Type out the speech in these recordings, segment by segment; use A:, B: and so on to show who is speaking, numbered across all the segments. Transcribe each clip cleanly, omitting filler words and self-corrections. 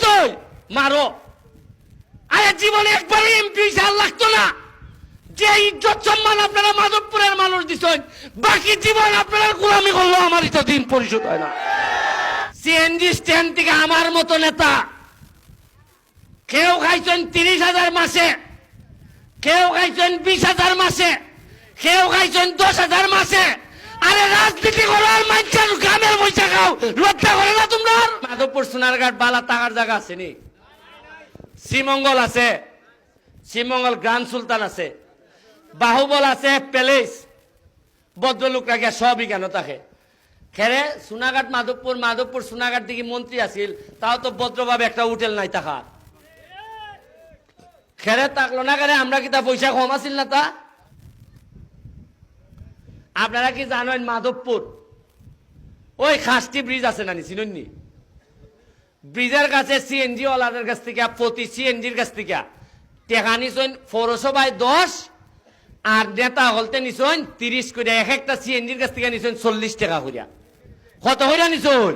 A: তো মারো। আরে জীবনে একবারই এমপি সাল লাগতো না। যে ইজ্জত সম্মান আপনারা মাধবপুরের মানুষ দিচ্ছেন, বাকি জীবন আপনারা গোলামি করলো, আমার তো দিন পরিশোধ হয় না। সিএনজি স্ট্যান্ড থেকে আমার মতো নেতা কেউ খাইছেন 30,000 মাসে, কেউ খাইছেন 20,000 মাসে, কেউ খাইছেন 10,000 মাসে। আরে রাজনীতি করার মানুষের গ্রামের পয়সা খাও, লজ্জা করে না তোমরা? মাধবপুর সোনারঘাট বালা টাকার জায়গা আছে নি? শ্রীমঙ্গল আছে, শ্রীমঙ্গল গ্রান্ড সুলতান আছে, বাহুবল আছে, প্যালেস, ভদ্রলোকরা গিয়া সবই কেন থাকে। খেরে সোনাঘাট মাধবপুর, মাধবপুর সোনাঘাট দিকে মন্ত্রী আছিল, তাও তো ভদ্রভাবে একটা হোটেল নাই থাকার। খেরে থাকলো না কেন? আমরা কি তা পয়সা কম আছিল না? তা আপনারা কি জানেন মাধবপুর ওই খাসটি ব্রিজ আছে না, চিনুননি? ব্রিজের কাছে সিএনজি ওয়ালাদের কাছ থেকে প্রতি সিএনজির কাছ থেকে টেকা নিছেন পৌরসভায় 10 আর নেতা হলতে নিছেন 30 করে। এক একটা সিএনজির কাছ থেকে নিছেন 40 টাকা করিয়া। কত করিয়া নিছেন?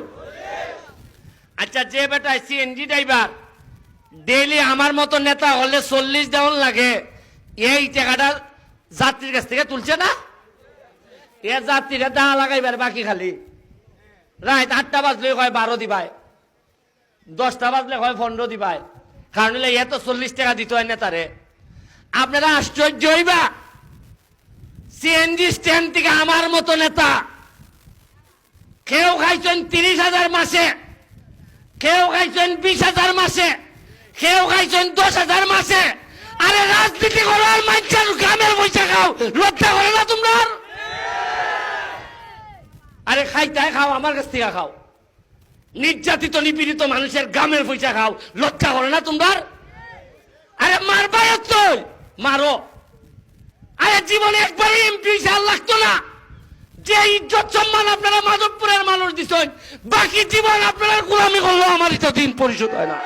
A: আচ্ছা, যে বেটা সিএনজি ড্রাইভার ডেইলি আমার মতো নেতা হলে 40 দেওয়ান লাগে, এই টাকাটা যাত্রীর কাছ থেকে তুলছে না? এ যাত্রীরা দাঁড়া লাগাইবার বাকি খালি রাত 8টা বাজলে কয় 12 দিবাই, 10টা বাজলে কয় 15 দিবাই। কারণ হলে এত 40 টাকা দিতে হয় নেতারে। আপনারা আশ্চর্য হইবা, সিএনজি স্ট্যান্ড থেকে আমার মতো নেতা কেউ খাইছেন 30,000 মাসে, কেউ খাইছেন 20,000 মাসে, কেউ খাইছেন 10,000 মাসে। আরে রাজনীতি করার মানুষের গ্রামের পয়সা খাও, লজ্জা করে না তোমরা? আরে খাইতে খাও, আমার কাছ থেকে খাও। নির্যাতিত নিপীড়িত মানুষের গ্রামের পয়সা খাও, লজ্জা করে না তোমরা? আরে মারবাই তো মারো। আরে জীবনে একবারই এমপি সাল লাগতো না। যে ইজ্জত সম্মান আপনারা মাধবপুরের মানুষ দিচ্ছেন, বাকি জীবন আপনারা গোলামি করলো, আমার তো দিন পরিশোধ হয় না।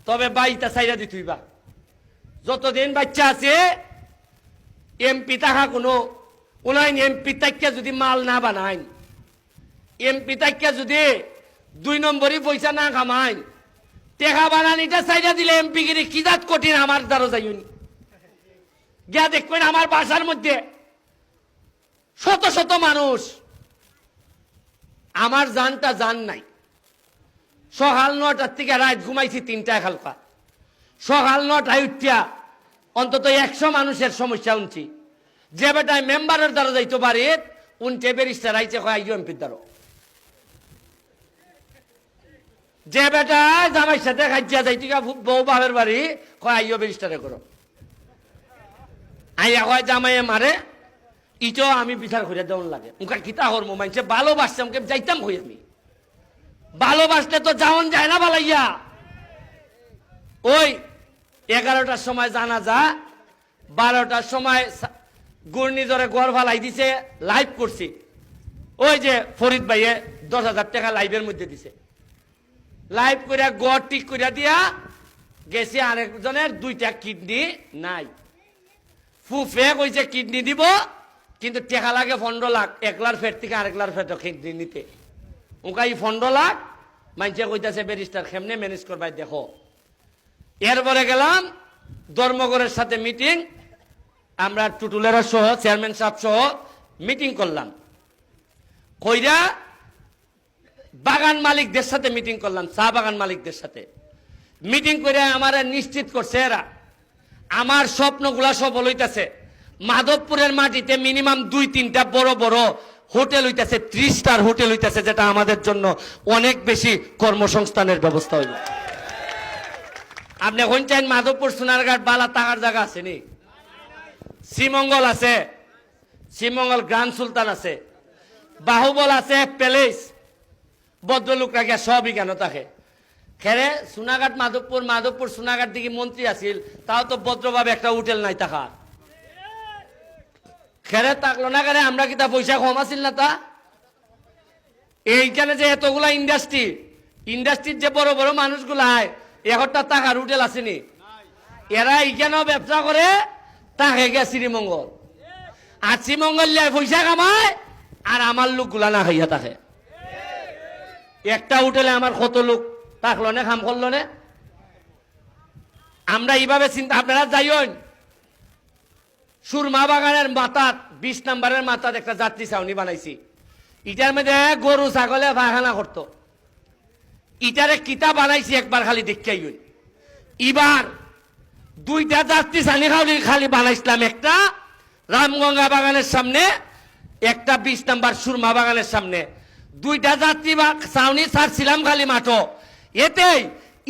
A: তবে বাইটা চাইরা দিতুইবা, যতদিন বাচ্চা আছে এমপি থাকা কোনো উনাইন। এমপি তাইকা যদি মাল না বানাইন, এমপি তাইকা যদি 2 নম্বরই পয়সা না কামাইন, টেকা বানানিটা চাইরা দিলে এমপি গিরি কি জাত কঠিন আমার দ্বারা যাইনি। গিয়া দেখবেন আমার বাসার মধ্যে শত শত মানুষ, আমার জানটা জান নাই। সকাল 9টার থেকে রাত ঘুমাইছি 3টায় খালকা। সকাল 9টায় উঠিয়া অন্তত 100 মানুষের সমস্যা শুনছি। যে বেটায় মেম্বারের দ্বারা যাইতে পারে উনটে ব্যারিস্টার আইছে কয় আইও এমপির দ্বারা। যে বেটা জামাইর সাথে খাইয়া যাইতে বউ বাপের বাড়ি কয় আইও ব্যারিস্টারে করো। আইয়া কয় জামাইয়ে মারে, ইটাও আমি বিচার করে দেওয়ার লাগে। উনকার কিতা হরমো মানছে ভালোবাসছে, আমাকে যাইতাম কই আমি। ভালোবাসলে তো যাওন যায় না বালাইয়া। ওই 11টার সময় জানাজা, 12টার সময় ঘূর্ণিঝড়ে গড় ফালাই দিছে, লাইভ করছি। ওই যে ফরিদ ভাইয়ে 10,000 টাকা লাইভের মধ্যে দিছে। লাইভ করিয়া গড় ঠিক করিয়া দিয়া গেছে। আরেকজনের 2টা কিডনি নাই। ফুফে কইছে কিডনি দিব, কিন্তু টাকা লাগে 15 লাখ। 1 লাখ ফেট থেকে আরেক লাখ ফেট কিডনি নিতে। ওকাই 15 লাখ মানছে কইতাছে ব্যারিস্টার কেমনে ম্যানেজ করবাই দেখো। এরপরে গেলাম ধর্মগড়ের সাথে মিটিং, আমরা টুটুলেরা সহ চেয়ারম্যান সাহেব সহ মিটিং করলাম। কইরা বাগান মালিকদের সাথে মিটিং করলাম, চা বাগান মালিকদের সাথে মিটিং করে আমার নিশ্চিত করছে এরা আমার স্বপ্নগুলা সফল হইতাছে। মাধবপুরের মাটিতে মিনিমাম 2-3টা বড় বড় হোটেল হইতাছে, 3 স্টার হোটেল হইতাছে, যেটা আমাদের জন্য অনেক বেশি কর্মসংস্থানের ব্যবস্থা হইল। আপনি এখন চান মাধবপুর সোনারঘাট বালা টাকার জায়গা আছে নি? শ্রীমঙ্গল আছে, শ্রীমঙ্গল গ্রান্ড সুলতান আছে, বাহুবল আছে, প্যালেস, ভদ্রলোকরা গিয়া সবই কেন থাকে। খেরে সোনাঘাট মাধবপুর, মাধবপুর সোনাঘাট দিকে মন্ত্রী আছিল, তাও তো ভদ্রভাবে একটা হোটেল নাই থাকার। খেরে থাকলো না কেন? আমরা কি তা পয়সা কম আছিল না? তা এইখানে যে এতগুলা ইন্ডাস্ট্রির যে বড় বড় মানুষগুলা একটা টাকার হোটেল আসেনি। এরা এইখানেও ব্যবসা করে, তাকে গিয়া শ্রীমঙ্গল। আর শ্রীমঙ্গল পয়সা কামায়, আর আমার লোকগুলা না খাইয়া থাকে। একটা হোটেলে আমার কত লোক থাকলো না, কাম করলো না। আমরা এইভাবে চিন্তা, আপনারা যাইন সুরমা বাগানের মাথাত 20 নম্বরের মাথাত একটা যাত্রী ছাউনি বানাইছি। ইটার মধ্যে গরু ছাগলে পায়খানা করতো। ইটারে কিতা বানাইছি একবার খালি দেখাই। এবার 2টা যাত্রী ছাউনি খালি বানাইছিলাম, একটা রামগঙ্গা বাগানের সামনে, একটা 20 নম্বর সুরমা বাগানের সামনে। 2টা যাত্রী ছাউনি ছাড়ছিলাম খালি মাঠো। এতেই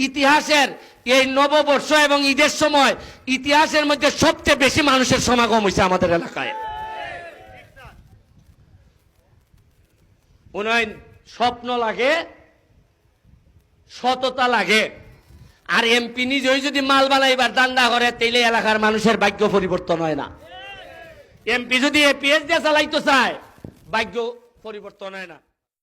A: ইতিহাসের এই নববর্ষ এবং ঈদের সময় ইতিহাসের মধ্যে সবচেয়ে বেশি মানুষের সমাগম হয়েছে আমাদের এলাকায়। উন্নয়ন স্বপ্ন লাগে, সততা লাগে। আর এমপি নিজেই যদি মাল বানাইবার দান্দা করে, তাইলে এলাকার মানুষের ভাগ্য পরিবর্তন হয় না। এমপি যদি এপিএস দিয়ে চালাইতে চায়, ভাগ্য পরিবর্তন হয় না।